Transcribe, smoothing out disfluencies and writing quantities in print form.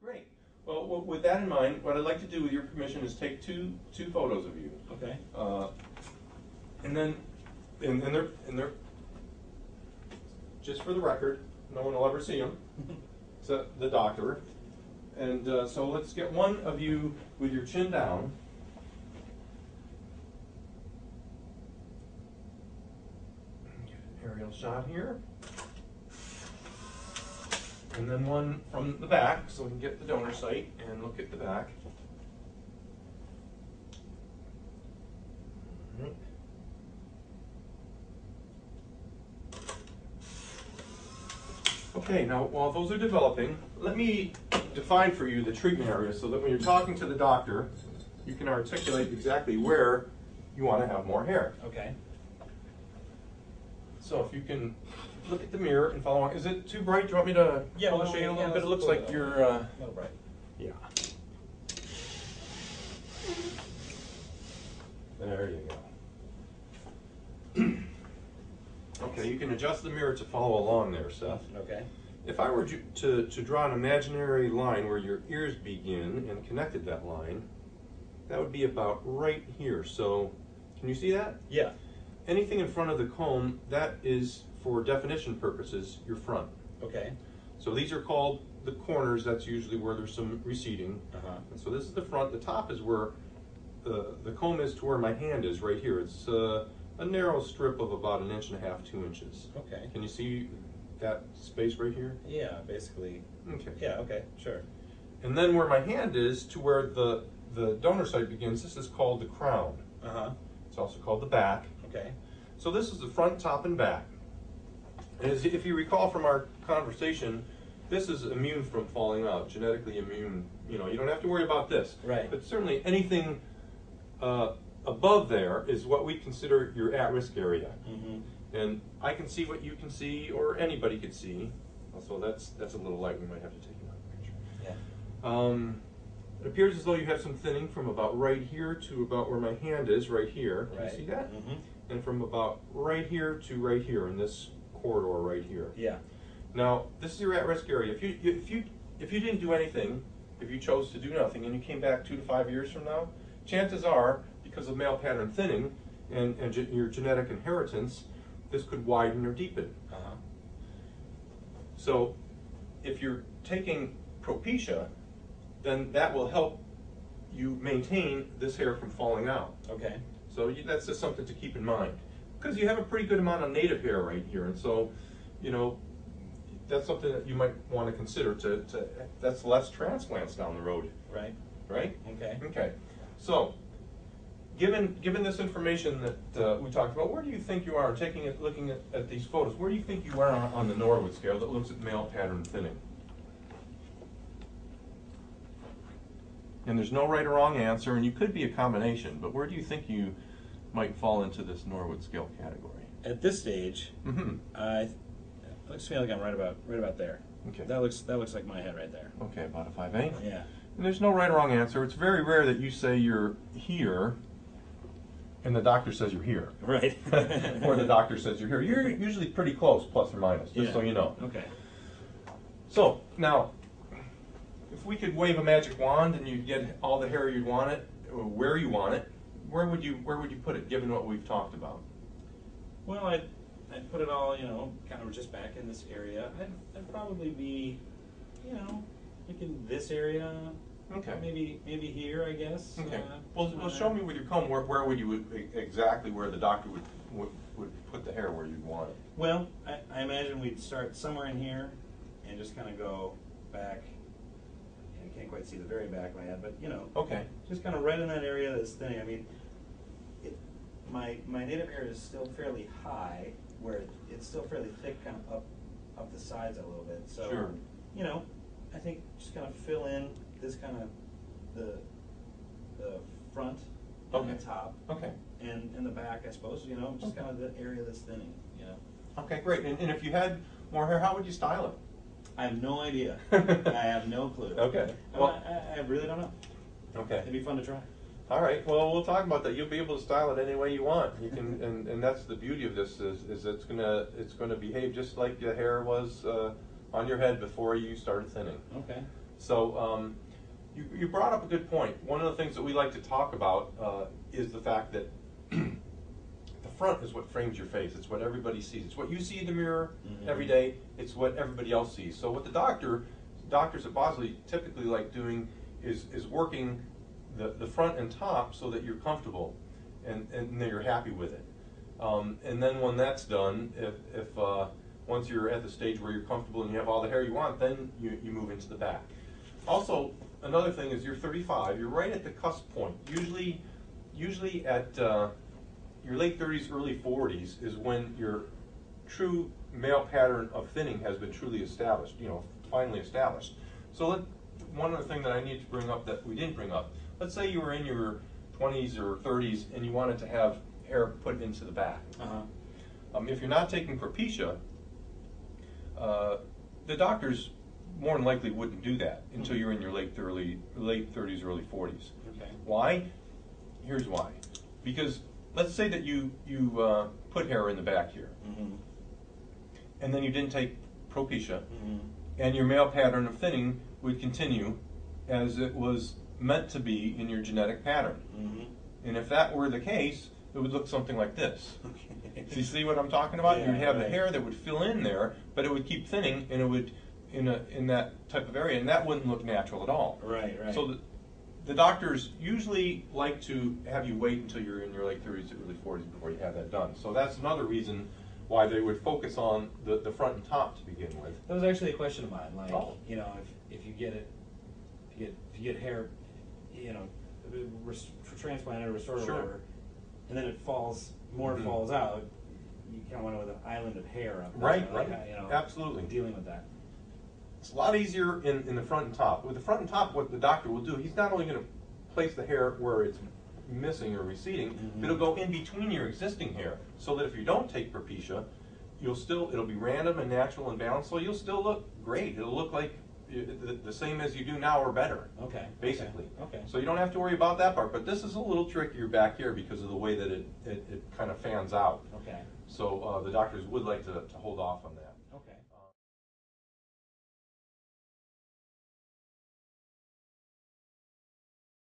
Great. Well, with that in mind, what I'd like to do, with your permission, is take two photos of you. Okay. And then, and they're just for the record. No one will ever see them, except the doctor. And so let's get one of you with your chin down. Get an aerial shot here. And then one from the back, so we can get the donor site and look at the back. All right. Okay, now while those are developing, let me define for you the treatment area so that when you're talking to the doctor, you can articulate exactly where you want to have more hair. Okay. So if you can look at the mirror and follow along. Is it too bright? Do you want me to pull the shade a little bit? It looks like you're... a little bright. Yeah. There you go. Okay, you can adjust the mirror to follow along there, Seth. Okay. If I were to draw an imaginary line where your ears begin and connected that line, that would be about right here. So, can you see that? Yeah. Anything in front of the comb, that is, for definition purposes, your front. Okay. So these are called the corners. That's usually where there's some receding. And so this is the front. The top is where the comb is to where my hand is right here. It's a narrow strip of about 1.5 inches, 2 inches. Okay. Can you see that space right here? Yeah, basically. Okay. Yeah, okay, sure. And then where my hand is to where the donor site begins, this is called the crown. It's also called the back. Okay. So this is the front, top, and back. And if you recall from our conversation, this is immune from falling out, genetically immune. You know, you don't have to worry about this. Right. But certainly anything above there is what we consider your at-risk area. And I can see what you can see, or anybody could see. Also, that's a little light. We might have to take another picture. Yeah. It appears as though you have some thinning from about right here to about where my hand is, right here. Can you see that? And from about right here to right here in this corridor right here. Yeah. Now, this is your at-risk area. If you didn't do anything, if you chose to do nothing, and you came back 2 to 5 years from now, chances are, because of male pattern thinning and your genetic inheritance, this could widen or deepen. So, if you're taking Propecia, then that will help you maintain this hair from falling out. Okay. So that's just something to keep in mind, because you have a pretty good amount of native hair right here, and so, you know, that's something that you might want to consider. That's less transplants down the road. Right. Right. Okay. Okay. So, given this information that we talked about, where do you think you are looking at these photos? Where do you think you are on the Norwood scale that looks at male pattern thinning? And there's no right or wrong answer, and you could be a combination, but where do you think you might fall into this Norwood scale category? At this stage, it looks to me like I'm right about there. Okay. That looks like my head right there. Okay, about a 5'8". Yeah. And there's no right or wrong answer. It's very rare that you say you're here, and the doctor says you're here. Right. Or the doctor says you're here. You're usually pretty close, plus or minus, just so you know. Okay. So, now, if we could wave a magic wand and you'd get all the hair you want it, or where you want it, where would you put it, given what we've talked about? Well, I'd put it all, you know, kind of just back in this area. I'd probably be, you know, like in this area. Okay. Maybe here, I guess. Okay. Well, show me with your comb where would you exactly where the doctor would put the hair where you'd want it. Well, I imagine we'd start somewhere in here and just kind of go back. I can't quite see the very back of my head, but you know. Okay. Just kind of right in that area that's thinning. I mean, my native hair is still fairly high, where it's still fairly thick, kind of up the sides a little bit. So, sure. You know, I think just kind of fill in this kind of the front and the top. Okay. And the back, I suppose. You know, just kind of the area that's thinning. You know. Okay, great. And if you had more hair, how would you style it? I have no idea. I have no clue. Okay. Well, I really don't know. Okay. It'd be fun to try. All right. Well, we'll talk about that. You'll be able to style it any way you want. You can, and that's the beauty of this is it's gonna behave just like the hair was on your head before you started thinning. Okay. So you brought up a good point. One of the things that we like to talk about is the fact that the front is what frames your face. It's what everybody sees. It's what you see in the mirror every day. It's what everybody else sees. So what the doctors at Bosley typically like doing is working the front and top so that you're comfortable and that you're happy with it. And then when that's done, if once you're at the stage where you're comfortable and you have all the hair you want, then you move into the back. Also, another thing is you're 35. You're right at the cusp point. Usually at your late 30s, early 40s is when your true male pattern of thinning has been truly established. Finally established. So one other thing that I need to bring up that we didn't bring up. Let's say you were in your 20s or 30s and you wanted to have hair put into the back. If you're not taking Propecia, the doctors more than likely wouldn't do that until you're in your late 30s, early 40s. Okay. Why? Here's why. Because let's say that you put hair in the back here, and then you didn't take Propecia, and your male pattern of thinning would continue as it was meant to be in your genetic pattern. And if that were the case, it would look something like this. So you see what I'm talking about? Yeah, You'd have the hair that would fill in there, but it would keep thinning, and it would in that type of area, and that wouldn't look natural at all. Right. So the doctors usually like to have you wait until you're in your late 30s to early 40s before you have that done. So that's another reason why they would focus on the front and top to begin with. That was actually a question of mine. Like, if you get hair, transplanted or restored or whatever, and then it falls out, you kind of want to with an island of hair up there. Right. Absolutely. Dealing with that. It's a lot easier in the front and top. With the front and top, what the doctor will do, he's not only going to place the hair where it's missing or receding, but it'll go in between your existing hair, so that if you don't take Propecia, it'll be random and natural and balanced, so you'll still look great. It'll look like the same as you do now or better. Okay. Basically. Okay. So you don't have to worry about that part, but this is a little trickier back here because of the way that it kind of fans out. Okay. So the doctors would like to hold off on that. Okay.